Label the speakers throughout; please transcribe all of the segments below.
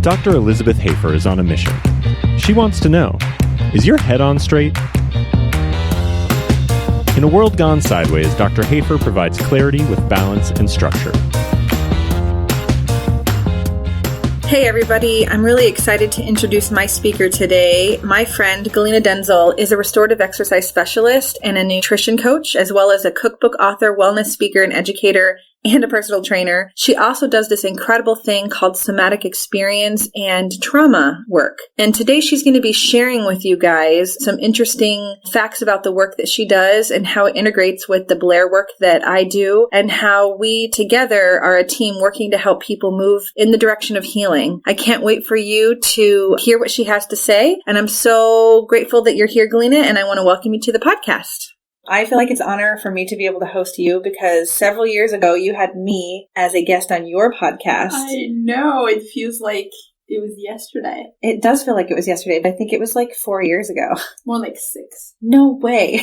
Speaker 1: Dr. Elizabeth Hafer is on a mission. She wants to know, is your head on straight? In a world gone sideways, Dr. Hafer provides clarity with balance and structure.
Speaker 2: Hey everybody, I'm really excited to introduce my speaker today. My friend Galina Denzel is a restorative exercise specialist and a nutrition coach, as well as a cookbook author, wellness speaker, and educator, and a personal trainer. She also does this incredible thing called somatic experience and trauma work. And today she's going to be sharing with you guys some interesting facts about the work that she does and how it integrates with the Blair work that I do and how we together are a team working to help people move in the direction of healing. I can't wait for you to hear what she has to say. And I'm so grateful that you're here, Galina, and I want to welcome you to the podcast. I feel like it's an honor for me to be able to host you because several years ago you had me as a guest on your podcast.
Speaker 3: I know. It feels like it was yesterday.
Speaker 2: It does feel like it was yesterday, but I think it was like 4 years ago.
Speaker 3: More like 6.
Speaker 2: No way.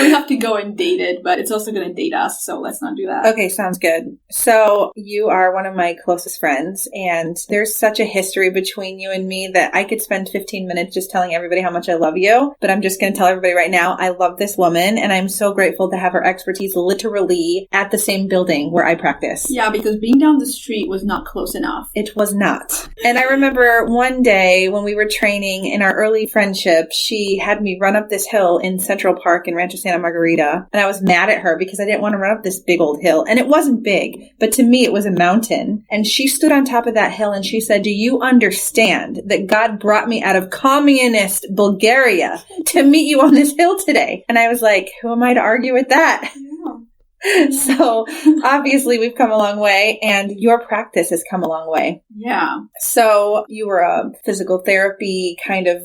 Speaker 3: We have to go and date it, but it's also going to date us, so let's not do that.
Speaker 2: Okay, sounds good. So you are one of my closest friends, and there's such a history between you and me that I could spend 15 minutes just telling everybody how much I love you, but I'm just going to tell everybody right now, I love this woman, and I'm so grateful to have her expertise literally at the same building where I practice.
Speaker 3: Yeah, because being down the street was not close enough.
Speaker 2: It was not. And I remember one day when we were training in our early friendship, she had me run up this hill in Central Park in Rancho Santa Margarita. And I was mad at her because I didn't want to run up this big old hill. And it wasn't big, but to me it was a mountain. And she stood on top of that hill and she said, "Do you understand that God brought me out of communist Bulgaria to meet you on this hill today?" And I was like, who am I to argue with that? Yeah. So obviously we've come a long way and your practice has come a long way.
Speaker 3: Yeah.
Speaker 2: So you were a physical therapy kind of,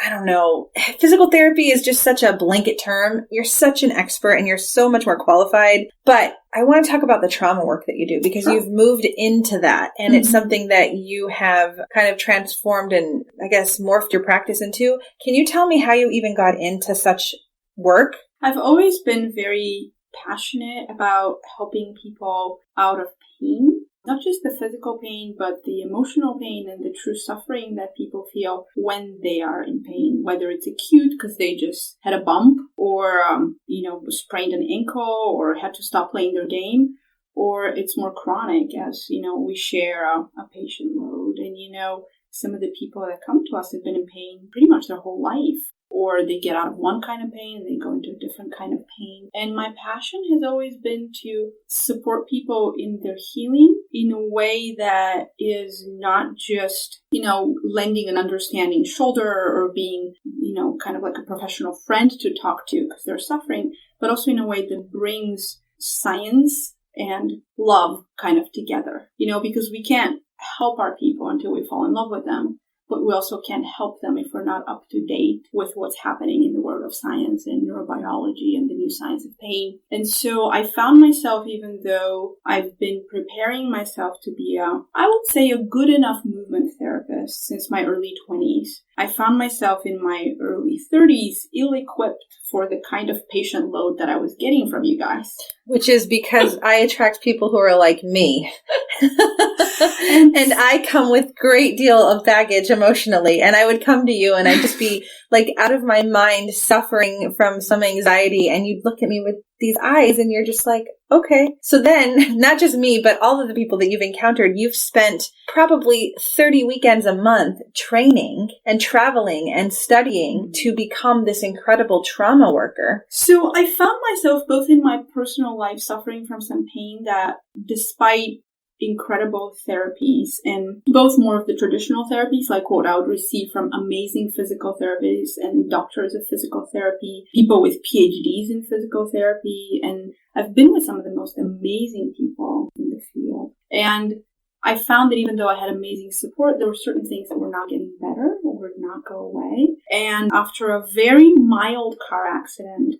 Speaker 2: I don't know, physical therapy is just such a blanket term. You're such an expert and you're so much more qualified. But I want to talk about the trauma work that you do because you've moved into that and it's something that you have kind of transformed and I guess morphed your practice into. Can you tell me how you even got into such work?
Speaker 3: I've always been very passionate about helping people out of pain. Not just the physical pain, but the emotional pain and the true suffering that people feel when they are in pain, whether it's acute because they just had a bump or, sprained an ankle or had to stop playing their game, or it's more chronic as, we share a patient load. And, some of the people that come to us have been in pain pretty much their whole life. Or they get out of one kind of pain and they go into a different kind of pain. And my passion has always been to support people in their healing in a way that is not just, lending an understanding shoulder or being, kind of like a professional friend to talk to because they're suffering, but also in a way that brings science and love kind of together, because we can't help our people until we fall in love with them. But we also can't help them if we're not up to date with what's happening in the world of science and neurobiology and the new science of pain. And so I found myself, even though I've been preparing myself to be I would say a good enough movement therapist since my early 20s, I found myself in my early 30s ill-equipped for the kind of patient load that I was getting from you guys.
Speaker 2: Which is because I attract people who are like me. And I come with great deal of baggage emotionally. And I would come to you and I'd just be like out of my mind suffering from some anxiety. And you'd look at me with these eyes and you're just like, okay. So then not just me, but all of the people that you've encountered, you've spent probably 30 weekends a month training and traveling and studying to become this incredible trauma worker.
Speaker 3: So I found myself both in my personal life suffering from some pain that despite incredible therapies and both more of the traditional therapies, like what I would receive from amazing physical therapists and doctors of physical therapy, people with PhDs in physical therapy. And I've been with some of the most amazing people in the field. And I found that even though I had amazing support, there were certain things that were not getting better or would not go away. And after a very mild car accident,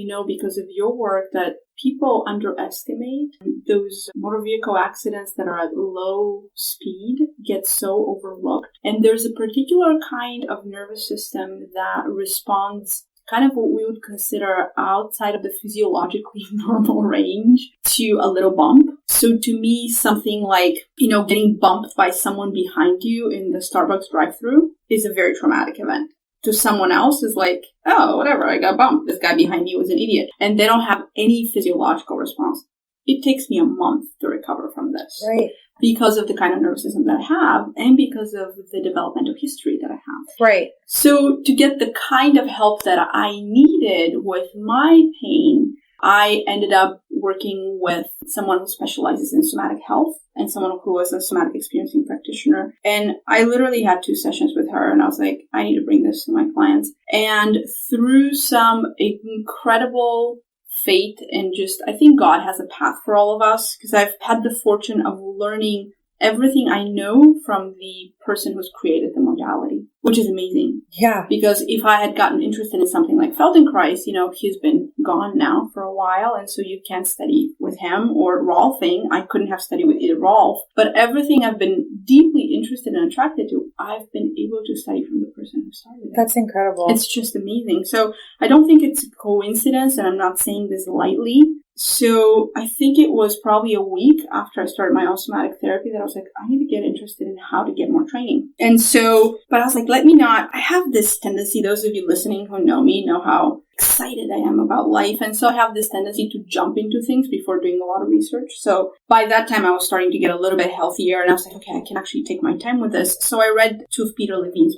Speaker 3: and because of your work that people underestimate those motor vehicle accidents that are at low speed get so overlooked. And there's a particular kind of nervous system that responds kind of what we would consider outside of the physiologically normal range to a little bump. So to me, something like, getting bumped by someone behind you in the Starbucks drive-thru is a very traumatic event. To someone else is like, oh, whatever, I got bumped. This guy behind me was an idiot. And they don't have any physiological response. It takes me a month to recover from this.
Speaker 2: Right.
Speaker 3: Because of the kind of nervous system that I have and because of the developmental history that I have.
Speaker 2: Right.
Speaker 3: So to get the kind of help that I needed with my pain, I ended up working with someone who specializes in somatic health and someone who was a somatic experiencing practitioner. And I literally had 2 sessions with her and I was like, I need to bring this to my clients. And through some incredible fate and just, I think God has a path for all of us, because I've had the fortune of learning everything I know from the person who's created the modality, which is amazing.
Speaker 2: Yeah.
Speaker 3: Because if I had gotten interested in something like Feldenkrais, he's been gone now for a while, and so you can't study with him, or Rolfing. I couldn't have studied with either Rolf. But everything I've been deeply interested and attracted to, I've been able to study from the person who started it.
Speaker 2: That's incredible.
Speaker 3: It's just amazing. So I don't think it's a coincidence, and I'm not saying this lightly. So I think it was probably a week after I started my own somatic therapy that I was like, I need to get interested in how to get more training. And so, but I was like, I have this tendency, those of you listening who know me know how excited I am about life. And so I have this tendency to jump into things before doing a lot of research. So by that time I was starting to get a little bit healthier and I was like, okay, I can actually take my time with this. So I read 2 of Peter Levine's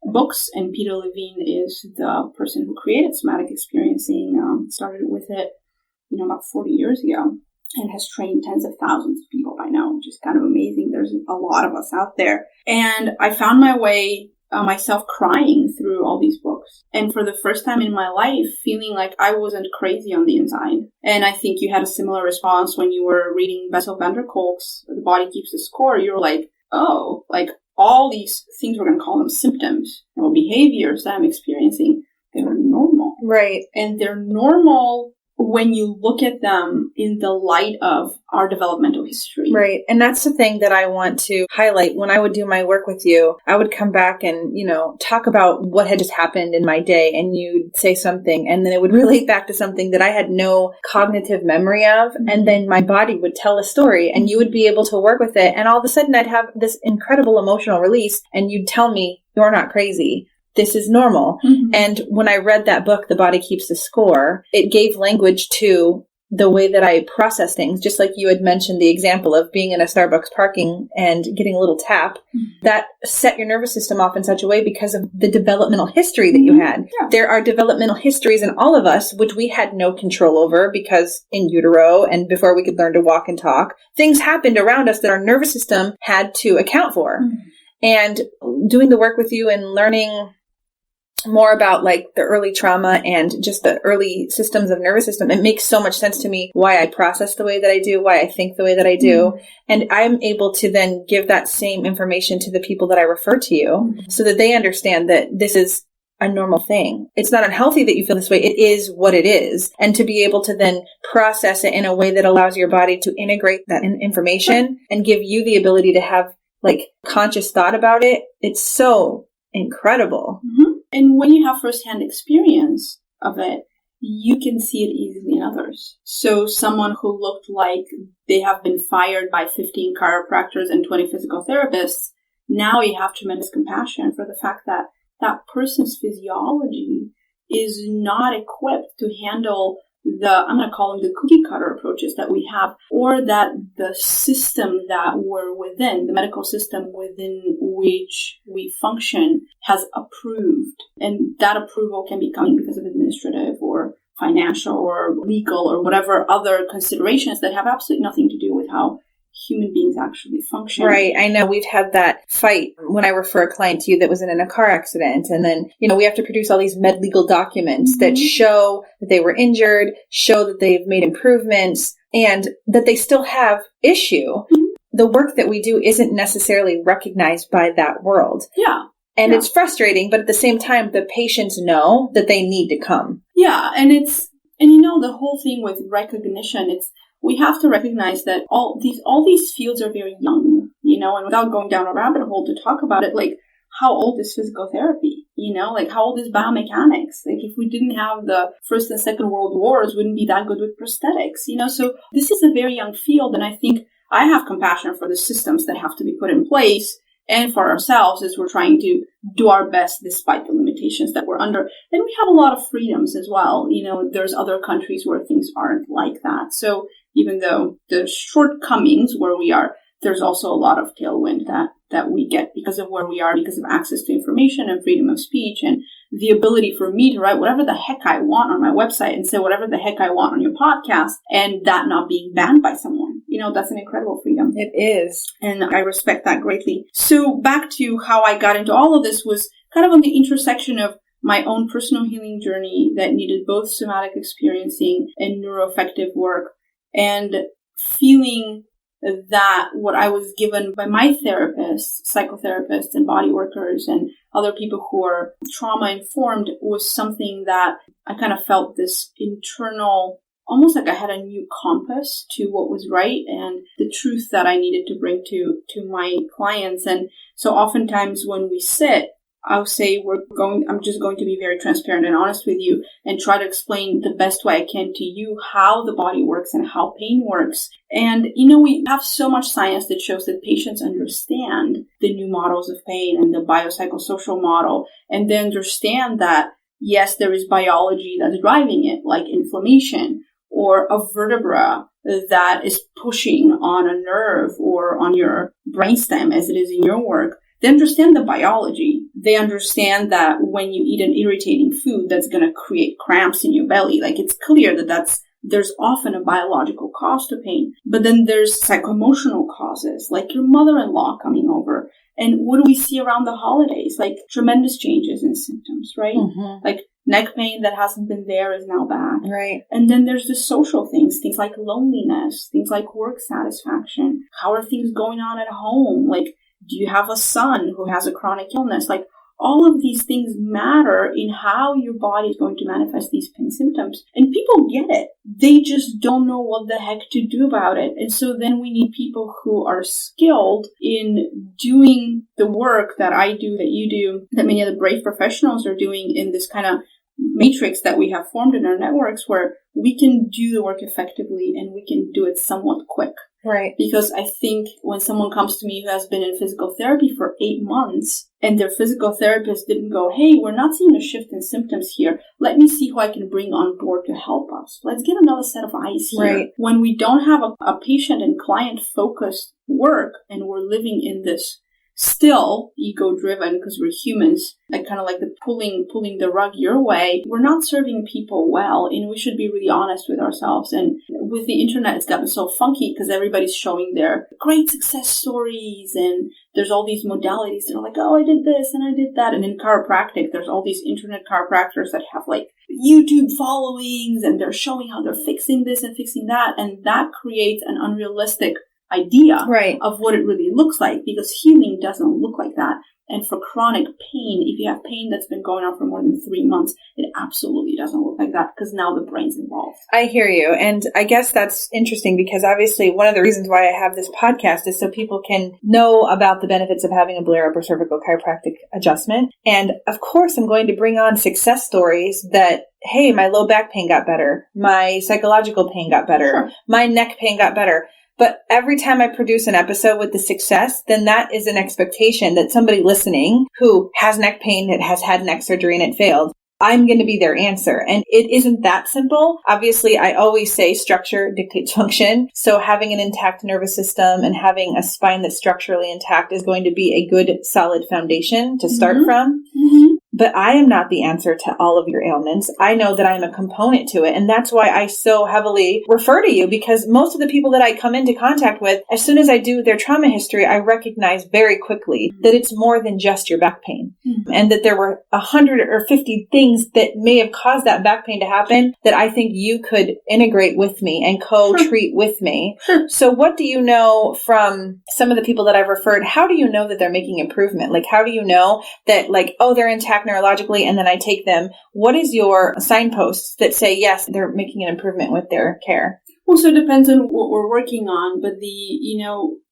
Speaker 3: books, and Peter Levine is the person who created somatic experiencing, started with it about 40 years ago, and has trained tens of thousands of people by now, which is kind of amazing. There's a lot of us out there. And I found my way, myself crying through all these books. And for the first time in my life, feeling like I wasn't crazy on the inside. And I think you had a similar response when you were reading Bessel van der Kolk's The Body Keeps the Score. You were like, oh, like all these things, we're going to call them symptoms or behaviors that I'm experiencing, they're normal.
Speaker 2: Right.
Speaker 3: And they're normal when you look at them in the light of our developmental history.
Speaker 2: Right. And that's the thing that I want to highlight. When I would do my work with you, I would come back and, talk about what had just happened in my day, and you'd say something, and then it would relate back to something that I had no cognitive memory of. And then my body would tell a story and you would be able to work with it. And all of a sudden I'd have this incredible emotional release, and you'd tell me, you're not crazy. This is normal. Mm-hmm. And when I read that book, The Body Keeps the Score, it gave language to the way that I process things. Just like you had mentioned the example of being in a Starbucks parking and getting a little tap, mm-hmm. that set your nervous system off in such a way because of the developmental history that you had. Yeah. There are developmental histories in all of us, which we had no control over, because in utero and before we could learn to walk and talk, things happened around us that our nervous system had to account for. Mm-hmm. And doing the work with you and learning more about like the early trauma and just the early systems of nervous system, it makes so much sense to me why I process the way that I do, why I think the way that I do. Mm-hmm. And I'm able to then give that same information to the people that I refer to you, mm-hmm. so that they understand that this is a normal thing. It's not unhealthy that you feel this way. It is what it is. And to be able to then process it in a way that allows your body to integrate that information and give you the ability to have like conscious thought about it. It's so incredible.
Speaker 3: Mm-hmm. And when you have firsthand experience of it, you can see it easily in others. So someone who looked like they have been fired by 15 chiropractors and 20 physical therapists, now you have tremendous compassion for the fact that that person's physiology is not equipped to handle I'm going to call them the cookie cutter approaches that we have, or that the system that we're within, the medical system within which we function, has approved. And that approval can be coming because of administrative or financial or legal or whatever other considerations that have absolutely nothing to do with how human beings actually function.
Speaker 2: Right. I know we've had that fight when I refer a client to you that was in a car accident. And then, we have to produce all these med legal documents, mm-hmm. that show that they were injured, show that they've made improvements, and that they still have issue. Mm-hmm. The work that we do isn't necessarily recognized by that world.
Speaker 3: Yeah.
Speaker 2: And it's frustrating, but at the same time, the patients know that they need to come.
Speaker 3: Yeah. And the whole thing with recognition, we have to recognize that all these fields are very young, and without going down a rabbit hole to talk about it, like how old is physical therapy? Like how old is biomechanics? Like if we didn't have the First and Second World Wars, wouldn't be that good with prosthetics, So this is a very young field. And I think I have compassion for the systems that have to be put in place and for ourselves as we're trying to do our best despite the limitations that we're under. And we have a lot of freedoms as well. There's other countries where things aren't like that. So even though there's shortcomings where we are, there's also a lot of tailwind that we get because of where we are, because of access to information and freedom of speech and the ability for me to write whatever the heck I want on my website and say whatever the heck I want on your podcast and that not being banned by someone. That's an incredible freedom.
Speaker 2: It is.
Speaker 3: And I respect that greatly. So back to how I got into all of this was kind of on the intersection of my own personal healing journey that needed both somatic experiencing and neuroaffective work, and feeling that what I was given by my therapists, psychotherapists and body workers and other people who are trauma informed was something that I kind of felt this internal, almost like I had a new compass to what was right and the truth that I needed to bring to my clients. And so oftentimes when we sit, I'll say I'm just going to be very transparent and honest with you and try to explain the best way I can to you how the body works and how pain works. And, we have so much science that shows that patients understand the new models of pain and the biopsychosocial model, and they understand that, yes, there is biology that's driving it, like inflammation or a vertebra that is pushing on a nerve or on your brainstem as it is in your work. They understand the biology. They understand that when you eat an irritating food, that's going to create cramps in your belly. Like it's clear that there's often a biological cause to pain. But then there's psycho-emotional causes, like your mother-in-law coming over. And what do we see around the holidays? Like tremendous changes in symptoms, right?
Speaker 2: Mm-hmm.
Speaker 3: Like neck pain that hasn't been there is now back.
Speaker 2: Right.
Speaker 3: And then there's the social things like loneliness, things like work satisfaction. How are things going on at home? Like, do you have a son who has a chronic illness? Like, all of these things matter in how your body is going to manifest these pain symptoms. And people get it. They just don't know what the heck to do about it. And so then we need people who are skilled in doing the work that I do, that you do, that many of the brave professionals are doing in this kind of matrix that we have formed in our networks, where we can do the work effectively and we can do it somewhat quick.
Speaker 2: Right.
Speaker 3: Because I think when someone comes to me who has been in physical therapy for 8 months and their physical therapist didn't go, hey, we're not seeing a shift in symptoms here. Let me see who I can bring on board to help us. Let's get another set of eyes here.
Speaker 2: Right.
Speaker 3: When we don't have a patient and client focused work and we're living in this still ego-driven, because we're humans, like kind of like the pulling the rug your way, we're not serving people well, and we should be really honest with ourselves. And with the internet, it's gotten so funky because everybody's showing their great success stories, and there's all these modalities that are like, oh, I did this and I did that. And in chiropractic, there's all these internet chiropractors that have like YouTube followings, and they're showing how they're fixing this and fixing that, and that creates an unrealistic idea of what it really looks like, because healing doesn't look like that. And for chronic pain, if you have pain that's been going on for more than 3 months, it absolutely doesn't look like that, because now the brain's involved.
Speaker 2: I hear you. And I guess that's interesting, because obviously one of the reasons why I have this podcast is so people can know about the benefits of having a Blair-up or cervical chiropractic adjustment. And of course, I'm going to bring on success stories that, hey, my low back pain got better. My psychological pain got better.
Speaker 3: Sure.
Speaker 2: My neck pain got better. But every time I produce an episode with the success, then that is an expectation that somebody listening who has neck pain, that has had neck surgery and it failed, I'm going to be their answer. And it isn't that simple. Obviously, I always say structure dictates function. So having an intact nervous system and having a spine that's structurally intact is going to be a good, solid foundation to start from.
Speaker 3: Mm-hmm.
Speaker 2: But I am not the answer to all of your ailments. I know that I'm a component to it. And that's why I so heavily refer to you, because most of the people that I come into contact with, as soon as I do their trauma history, I recognize very quickly that it's more than just your back pain. Mm-hmm. And that there were 100 or 50 things that may have caused that back pain to happen that I think you could integrate with me and co-treat with me. So what do you know from some of the people that I've referred? How do you know that they're making improvement? Like, how do you know that, like, oh, they're intact neurologically, and then I take them? What is your signposts that say, yes, they're making an improvement with their care?
Speaker 3: Well, so it depends on what we're working on, but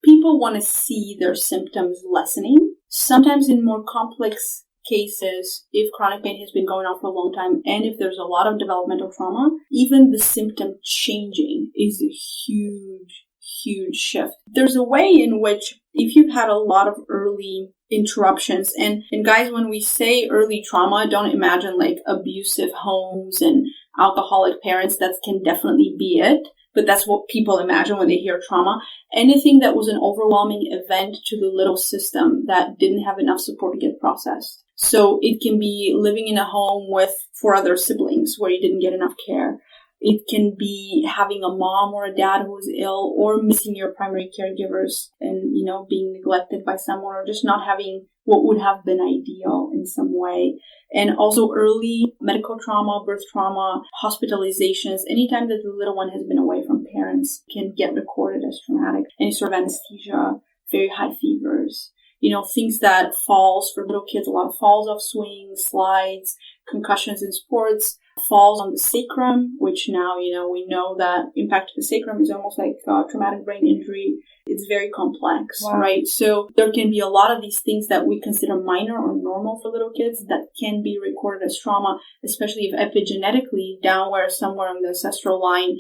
Speaker 3: people want to see their symptoms lessening. Sometimes in more complex cases, if chronic pain has been going on for a long time and if there's a lot of developmental trauma, even the symptom changing is a huge shift. There's a way in which if you've had a lot of early interruptions, and guys, when we say early trauma, don't imagine like abusive homes and alcoholic parents. That can definitely be it. But that's what people imagine when they hear trauma. Anything that was an overwhelming event to the little system that didn't have enough support to get processed. So it can be living in a home with 4 other siblings where you didn't get enough care. It can be having a mom or a dad who was ill, or missing your primary caregivers and, being neglected by someone, or just not having what would have been ideal in some way. And also early medical trauma, birth trauma, hospitalizations, anytime that the little one has been away from parents can get recorded as traumatic. Any sort of anesthesia, very high fevers, things that falls for little kids, a lot of falls off swings, slides, concussions in sports, falls on the sacrum, which now, we know that impact to the sacrum is almost like traumatic brain injury. It's very complex, wow. Right? So there can be a lot of these things that we consider minor or normal for little kids that can be recorded as trauma, especially if epigenetically downwhere somewhere on the ancestral line,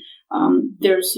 Speaker 3: there's,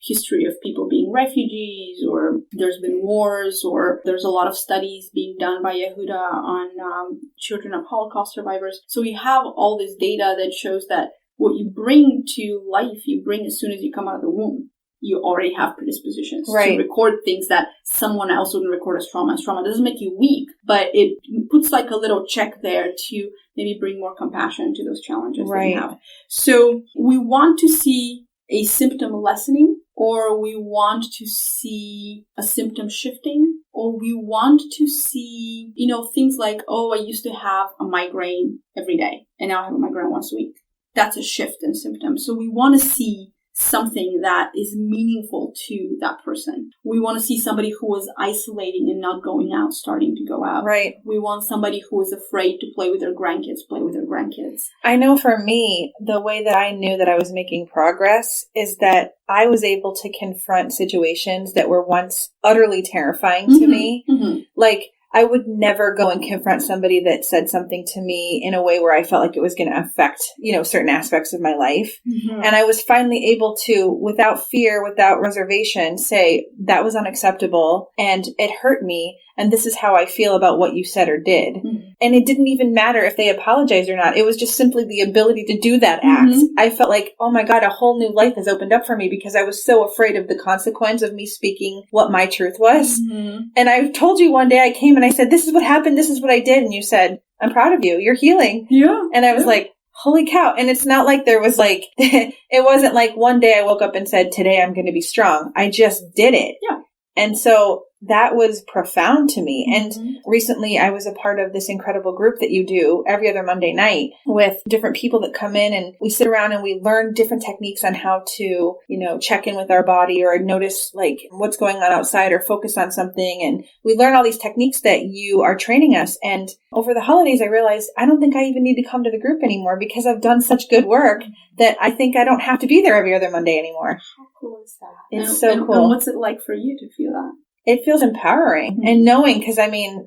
Speaker 3: history of people being refugees, or there's been wars, or there's a lot of studies being done by Yehuda on children of Holocaust survivors. So we have all this data that shows that what you bring to life, you bring as soon as you come out of the womb. You already have predispositions to record things that someone else wouldn't record as trauma. As trauma doesn't make you weak, but it puts like a little check there to maybe bring more compassion to those challenges that you have. So we want to see a symptom lessening, or we want to see a symptom shifting, or we want to see, things like, I used to have a migraine every day and now I have a migraine once a week. That's a shift in symptoms. So we want to see something that is meaningful to that person. We want to see somebody who was isolating and not going out, starting to go out.
Speaker 2: Right.
Speaker 3: We want somebody who is afraid to play with their grandkids, play with their grandkids.
Speaker 2: I know for me, the way that I knew that I was making progress is that I was able to confront situations that were once utterly terrifying to me. Mm-hmm. Like, I would never go and confront somebody that said something to me in a way where I felt like it was going to affect, certain aspects of my life. Mm-hmm. And I was finally able to, without fear, without reservation, say that was unacceptable and it hurt me. And this is how I feel about what you said or did. Mm-hmm. And it didn't even matter if they apologized or not. It was just simply the ability to do that act. Mm-hmm. I felt like, oh my God, a whole new life has opened up for me because I was so afraid of the consequence of me speaking what my truth was. Mm-hmm. And I told you one day I came and I said, this is what happened. This is what I did. And you said, I'm proud of you. You're healing.
Speaker 3: Yeah.
Speaker 2: And I was like, holy cow. And it's not like there was like, it wasn't like one day I woke up and said, today I'm going to be strong. I just did it.
Speaker 3: Yeah.
Speaker 2: And so that was profound to me. Mm-hmm. And recently I was a part of this incredible group that you do every other Monday night with different people that come in, and we sit around and we learn different techniques on how to, check in with our body or notice like what's going on outside or focus on something. And we learn all these techniques that you are training us. And over the holidays, I realized I don't think I even need to come to the group anymore because I've done such good work that I think I don't have to be there every other Monday anymore.
Speaker 3: How cool is that?
Speaker 2: It's so cool.
Speaker 3: And what's it like for you to feel that?
Speaker 2: It feels empowering. Mm-hmm. And knowing, because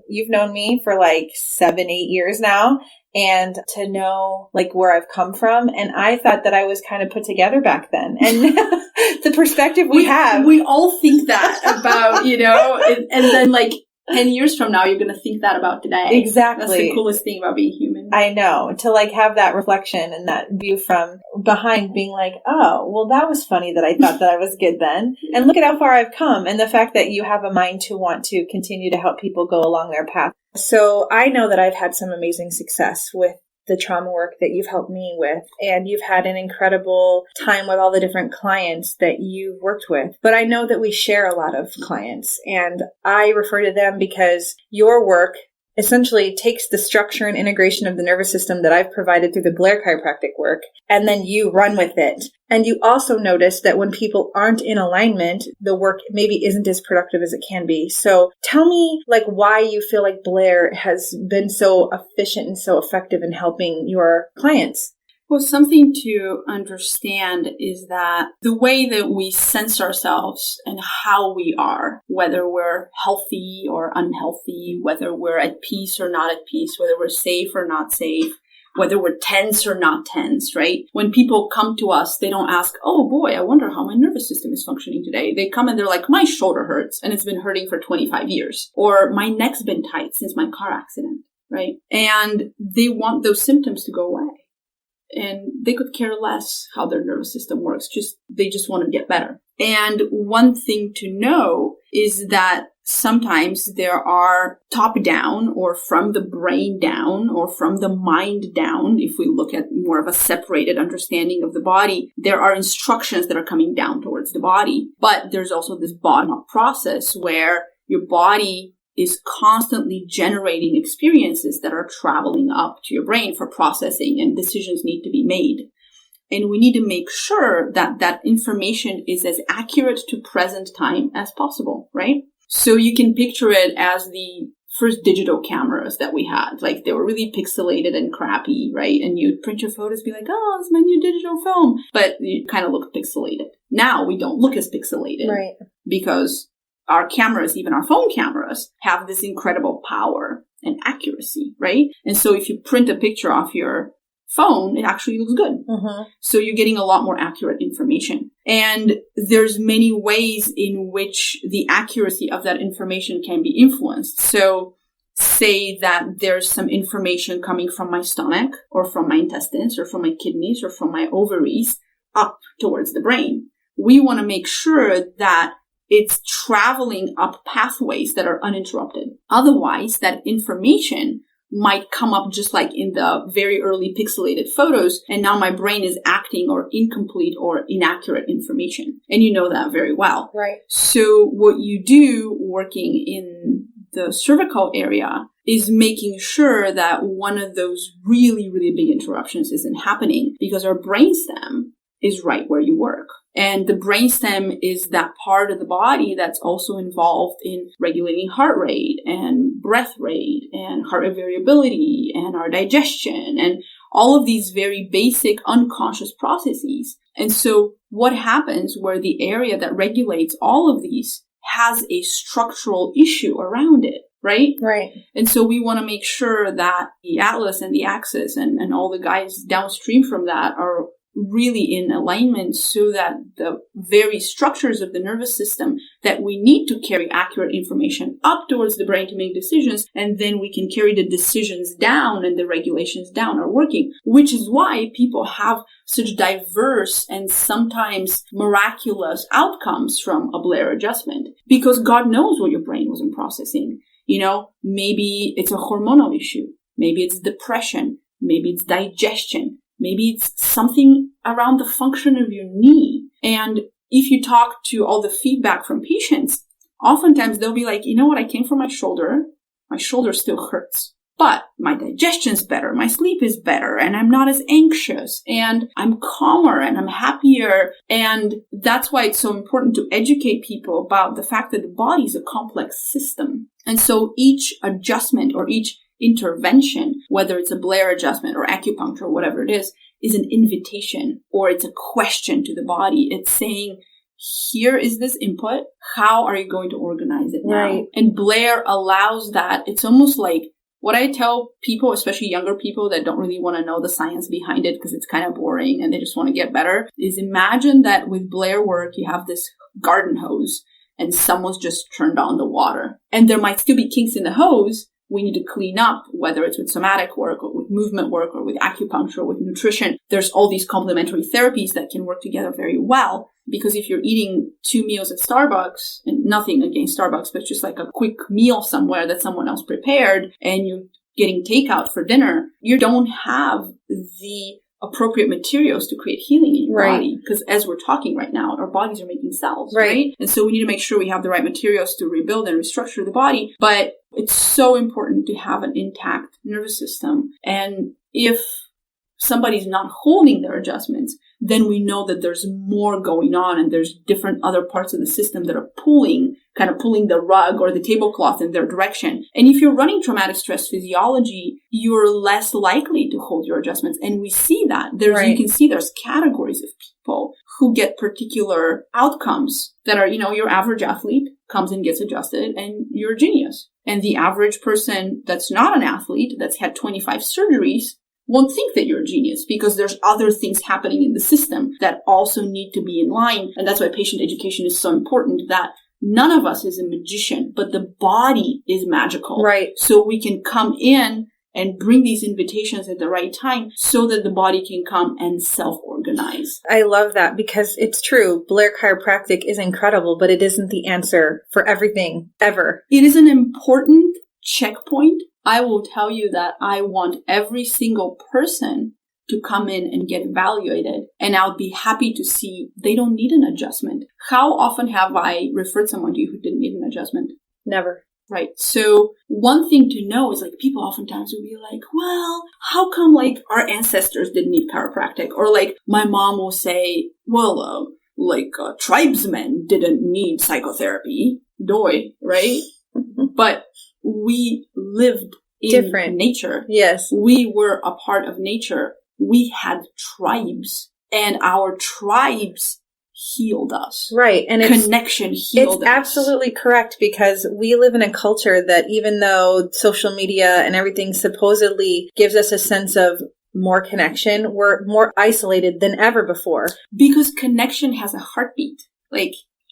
Speaker 2: you've known me for like 7-8 years now, and to know like where I've come from. And I thought that I was kind of put together back then. And the perspective we have.
Speaker 3: We all think that about, and then like 10 years from now, you're going to think that about today.
Speaker 2: Exactly.
Speaker 3: That's the coolest thing about being human.
Speaker 2: I know. To like have that reflection and that view from behind, being like, oh, well, that was funny that I thought that I was good then. And look at how far I've come. And the fact that you have a mind to want to continue to help people go along their path. So I know that I've had some amazing success with the trauma work that you've helped me with. And you've had an incredible time with all the different clients that you've worked with. But I know that we share a lot of clients, and I refer to them because your work essentially takes the structure and integration of the nervous system that I've provided through the Blair chiropractic work, and then you run with it. And you also notice that when people aren't in alignment, the work maybe isn't as productive as it can be. So tell me like why you feel like Blair has been so efficient and so effective in helping your clients.
Speaker 3: Well, something to understand is that the way that we sense ourselves and how we are, whether we're healthy or unhealthy, whether we're at peace or not at peace, whether we're safe or not safe, whether we're tense or not tense, right? When people come to us, they don't ask, oh boy, I wonder how my nervous system is functioning today. They come and they're like, my shoulder hurts and it's been hurting for 25 years. Or my neck's been tight since my car accident, right? And they want those symptoms to go away. And they could care less how their nervous system works. They just want to get better. And one thing to know is that sometimes there are top down or from the brain down or from the mind down. If we look at more of a separated understanding of the body, there are instructions that are coming down towards the body. But there's also this bottom up process where your body is constantly generating experiences that are traveling up to your brain for processing, and decisions need to be made. And we need to make sure that that information is as accurate to present time as possible, right? So you can picture it as the first digital cameras that we had. Like, they were really pixelated and crappy, right? And you'd print your photos, be like, oh, it's my new digital film. But you kind of look pixelated. Now we don't look as pixelated.
Speaker 2: Right.
Speaker 3: Because our cameras, even our phone cameras, have this incredible power and accuracy, right? And so if you print a picture off your phone, it actually looks good. Mm-hmm. So you're getting a lot more accurate information. And there's many ways in which the accuracy of that information can be influenced. So say that there's some information coming from my stomach or from my intestines or from my kidneys or from my ovaries up towards the brain. We want to make sure that it's traveling up pathways that are uninterrupted. Otherwise, that information might come up just like in the very early pixelated photos, and now my brain is acting or incomplete or inaccurate information. And you know that very well.
Speaker 2: Right.
Speaker 3: So what you do working in the cervical area is making sure that one of those really, really big interruptions isn't happening, because our brainstem is right where you work. And the brainstem is that part of the body that's also involved in regulating heart rate and breath rate and heart rate variability and our digestion and all of these very basic unconscious processes. And so what happens where the area that regulates all of these has a structural issue around it, right?
Speaker 2: Right.
Speaker 3: And so we want to make sure that the atlas and the axis and all the guys downstream from that are really in alignment, so that the very structures of the nervous system that we need to carry accurate information up towards the brain to make decisions, and then we can carry the decisions down and the regulations down are working, which is why people have such diverse and sometimes miraculous outcomes from a Blair adjustment, because God knows what your brain wasn't processing. You know, maybe it's a hormonal issue. Maybe it's depression. Maybe it's digestion. Maybe it's something around the function of your knee. And if you talk to all the feedback from patients, oftentimes they'll be like, you know what, I came from my shoulder still hurts, but my digestion's better, my sleep is better, and I'm not as anxious, and I'm calmer, and I'm happier. And that's why it's so important to educate people about the fact that the body is a complex system. And so each adjustment or each intervention, whether it's a Blair adjustment or acupuncture or whatever it is an invitation, or it's a question to the body. It's saying, here is this input. How are you going to organize it now? Right. And Blair allows that. It's almost like what I tell people, especially younger people that don't really want to know the science behind it because it's kind of boring and they just want to get better, is imagine that with Blair work, you have this garden hose and someone's just turned on the water. And there might still be kinks in the hose. We need to clean up, whether it's with somatic work or with movement work or with acupuncture or with nutrition. There's all these complementary therapies that can work together very well. Because if you're eating 2 meals at Starbucks, and nothing against Starbucks, but just like a quick meal somewhere that someone else prepared, and you're getting takeout for dinner, you don't have the appropriate materials to create healing in your body. Because as we're talking right now, our bodies are making cells, right? And so we need to make sure we have the right materials to rebuild and restructure the body. But it's so important to have an intact nervous system. And if somebody's not holding their adjustments, then we know that there's more going on and there's different other parts of the system that are kind of pulling the rug or the tablecloth in their direction. And if you're running traumatic stress physiology, you're less likely to hold your adjustments. And we see that. You can see there's categories of people who get particular outcomes that are, your average athlete comes and gets adjusted and you're a genius. And the average person that's not an athlete, that's had 25 surgeries, won't think that you're a genius because there's other things happening in the system that also need to be in line. And that's why patient education is so important, that none of us is a magician, but the body is magical.
Speaker 2: Right.
Speaker 3: So we can come in and bring these invitations at the right time so that the body can come and self-organize.
Speaker 2: I love that because it's true. Blair Chiropractic is incredible, but it isn't the answer for everything ever.
Speaker 3: It is an important checkpoint. I will tell you that I want every single person to come in and get evaluated, and I'll be happy to see they don't need an adjustment. How often have I referred someone to you who didn't need an adjustment?
Speaker 2: Never.
Speaker 3: Right. So one thing to know is people oftentimes will be like, well, how come our ancestors didn't need chiropractic? Or my mom will say, well, tribesmen didn't need psychotherapy. Doy, right? But we lived in nature.
Speaker 2: Yes.
Speaker 3: We were a part of nature. We had tribes, and our tribes healed us.
Speaker 2: Right. And
Speaker 3: connection healed us.
Speaker 2: It's absolutely correct, because we live in a culture that, even though social media and everything supposedly gives us a sense of more connection, we're more isolated than ever before.
Speaker 3: Because connection has a heartbeat.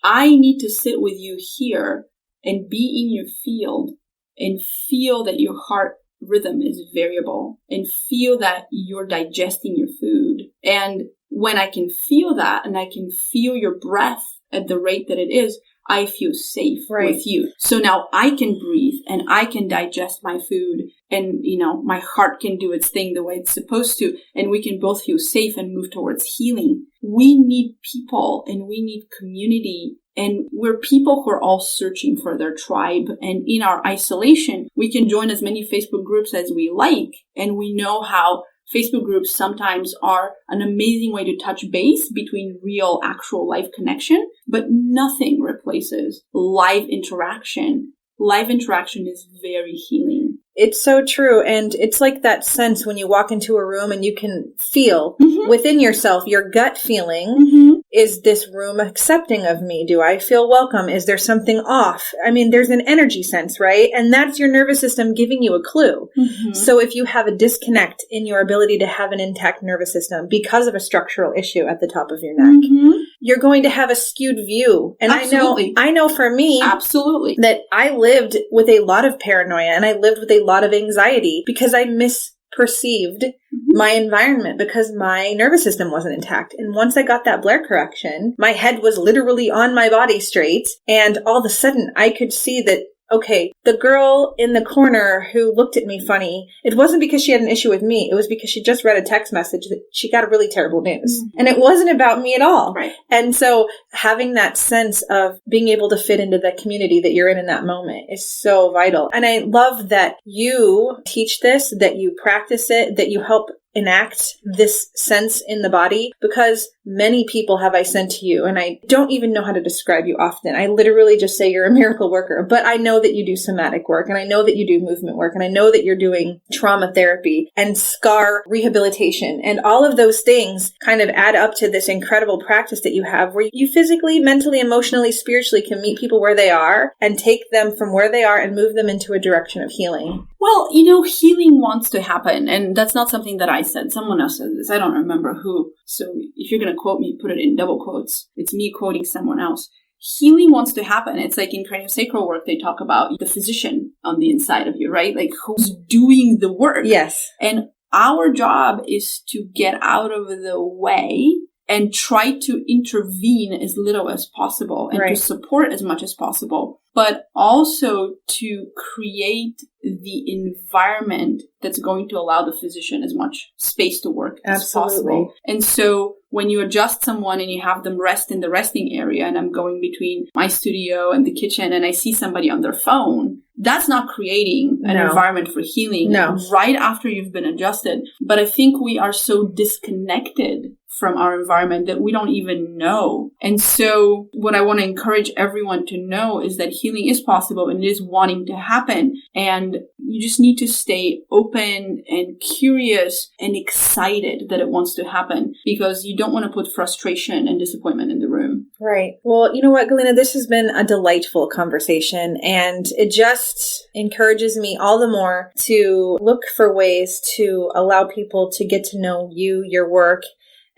Speaker 3: I need to sit with you here and be in your field and feel that your heart rhythm is variable and feel that you're digesting your food. And when I can feel that and I can feel your breath at the rate that it is, I feel safe with you. So now I can breathe and I can digest my food, and, my heart can do its thing the way it's supposed to. And we can both feel safe and move towards healing. We need people and we need community. And we're people who are all searching for their tribe. And in our isolation, we can join as many Facebook groups as we like. And we know how Facebook groups sometimes are an amazing way to touch base between real, actual life connection, but nothing replaces live interaction. Live interaction is very healing.
Speaker 2: It's so true. And it's like that sense when you walk into a room and you can feel within yourself, your gut feeling, is this room accepting of me? Do I feel welcome? Is there something off? I mean, there's an energy sense, right? And that's your nervous system giving you a clue. So if you have a disconnect in your ability to have an intact nervous system because of a structural issue at the top of your neck, you're going to have a skewed view. And I know for me, that I lived with a lot of paranoia and I lived with a lot of anxiety because I misperceived my environment because my nervous system wasn't intact. And once I got that Blair correction, my head was literally on my body straight. And all of a sudden I could see that, okay, the girl in the corner who looked at me funny, it wasn't because she had an issue with me. It was because she just read a text message that she got a really terrible news. And it wasn't about me at all.
Speaker 3: Right.
Speaker 2: And so having that sense of being able to fit into the community that you're in that moment is so vital. And I love that you teach this, that you practice it, that you help enact this sense in the body, because many people have I sent to you, and I don't even know how to describe you often. I literally just say you're a miracle worker, but I know that you do somatic work, and I know that you do movement work, and I know that you're doing trauma therapy and scar rehabilitation, and all of those things kind of add up to this incredible practice that you have where you physically, mentally, emotionally, spiritually can meet people where they are and take them from where they are and move them into a direction of healing.
Speaker 3: Well, healing wants to happen, and that's not something that I said. Someone else said this. I don't remember who. So if you're going to quote me, put it in double quotes. It's me quoting someone else. Healing wants to happen. It's like in craniosacral work, they talk about the physician on the inside of you, right? Like who's doing the work.
Speaker 2: Yes.
Speaker 3: And our job is to get out of the way and try to intervene as little as possible and to support as much as possible, but also to create the environment that's going to allow the physician as much space to work as possible. And so when you adjust someone and you have them rest in the resting area, and I'm going between my studio and the kitchen and I see somebody on their phone, that's not creating an
Speaker 2: No.
Speaker 3: environment for healing
Speaker 2: No.
Speaker 3: right after you've been adjusted. But I think we are so disconnected from our environment that we don't even know. And so what I want to encourage everyone to know is that healing is possible and it is wanting to happen. And you just need to stay open and curious and excited that it wants to happen, because you don't want to put frustration and disappointment in the room.
Speaker 2: Right. Well, you know what, Galina, this has been a delightful conversation, and it just encourages me all the more to look for ways to allow people to get to know you, your work.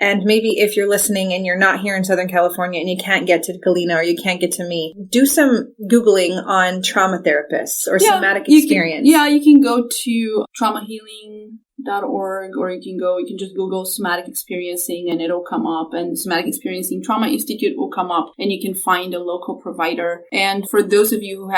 Speaker 2: And maybe if you're listening and you're not here in Southern California and you can't get to Galina or you can't get to me, do some Googling on trauma therapists or somatic experience.
Speaker 3: You can go to traumahealing.org, or you can just Google somatic experiencing and it'll come up, and somatic experiencing trauma institute will come up, and you can find a local provider. And for those of you who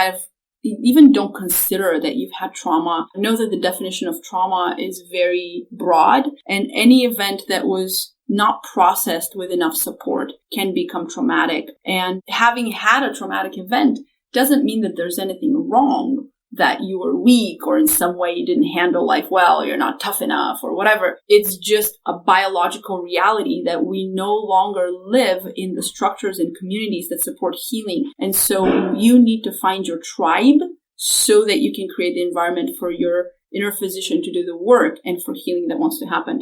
Speaker 3: even don't consider that you've had trauma, know that the definition of trauma is very broad, and any event that was not processed with enough support can become traumatic. And having had a traumatic event doesn't mean that there's anything wrong, that you were weak or in some way you didn't handle life well, or you're not tough enough or whatever. It's just a biological reality that we no longer live in the structures and communities that support healing. And so you need to find your tribe so that you can create the environment for your inner physician to do the work and for healing that wants to happen.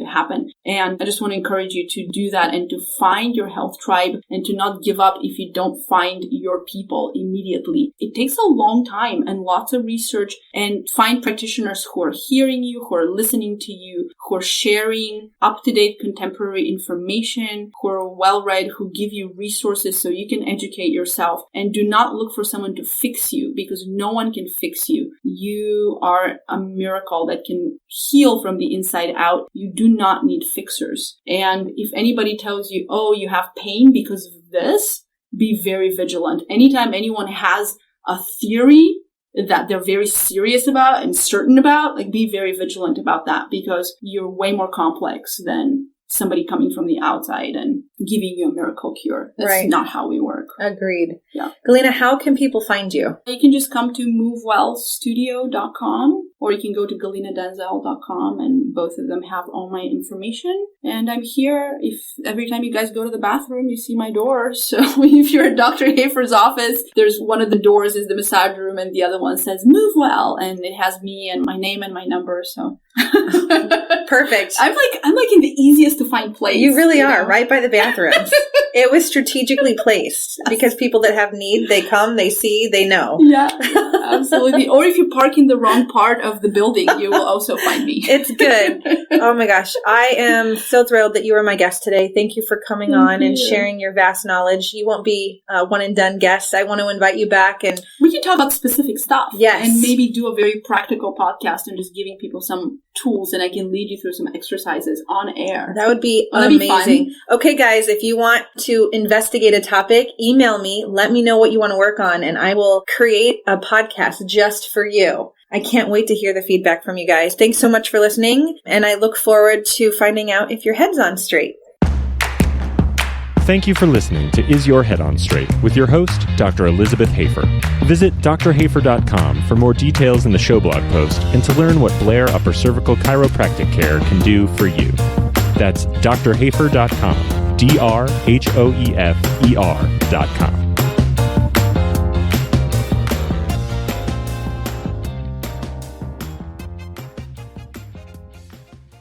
Speaker 3: And I just want to encourage you to do that and to find your health tribe and to not give up if you don't find your people immediately. It takes a long time and lots of research, and find practitioners who are hearing you, who are listening to you, who are sharing up-to-date contemporary information, who are well-read, who give you resources so you can educate yourself. And do not look for someone to fix you, because no one can fix you. You are a miracle that can heal from the inside out. You do not need fixers. And if anybody tells you, oh, you have pain because of this, be very vigilant. Anytime anyone has a theory that they're very serious about and certain about, be very vigilant about that, because you're way more complex than somebody coming from the outside and giving you a miracle cure. That's not how we work.
Speaker 2: Agreed.
Speaker 3: Yeah.
Speaker 2: Galina, how can people find you?
Speaker 3: You can just come to movewellstudio.com, or you can go to galinadenzel.com, and both of them have all my information. And I'm here if every time you guys go to the bathroom, you see my door. So if you're at Dr. Hafer's office, there's one of the doors is the massage room, and the other one says Move Well, and it has me and my name and my number. So
Speaker 2: perfect.
Speaker 3: I'm like in the easiest to find place.
Speaker 2: You really are, right by the bathrooms. It was strategically placed because people that have need, they come, they see, they know.
Speaker 3: Yeah, absolutely. Or if you park in the wrong part of the building, you will also find me.
Speaker 2: It's good. Oh my gosh. I am so thrilled that you were my guest today. Thank you for coming on and sharing your vast knowledge. You won't be a one and done guest. I want to invite you back, and
Speaker 3: we can talk about specific stuff.
Speaker 2: Yes.
Speaker 3: And maybe do a very practical podcast and just giving people some tools, and I can lead you through some exercises on air.
Speaker 2: That would be amazing. Okay, guys, if you want to investigate a topic, email me. Let me know what you want to work on, and I will create a podcast just for you. I can't wait to hear the feedback from you guys. Thanks so much for listening, and I look forward to finding out if your head's on straight.
Speaker 1: Thank you for listening to Is Your Head On Straight with your host, Dr. Elizabeth Hafer. Visit drhafer.com for more details in the show blog post and to learn what Blair Upper Cervical Chiropractic Care can do for you. That's drhafer.com, drhoefer.com.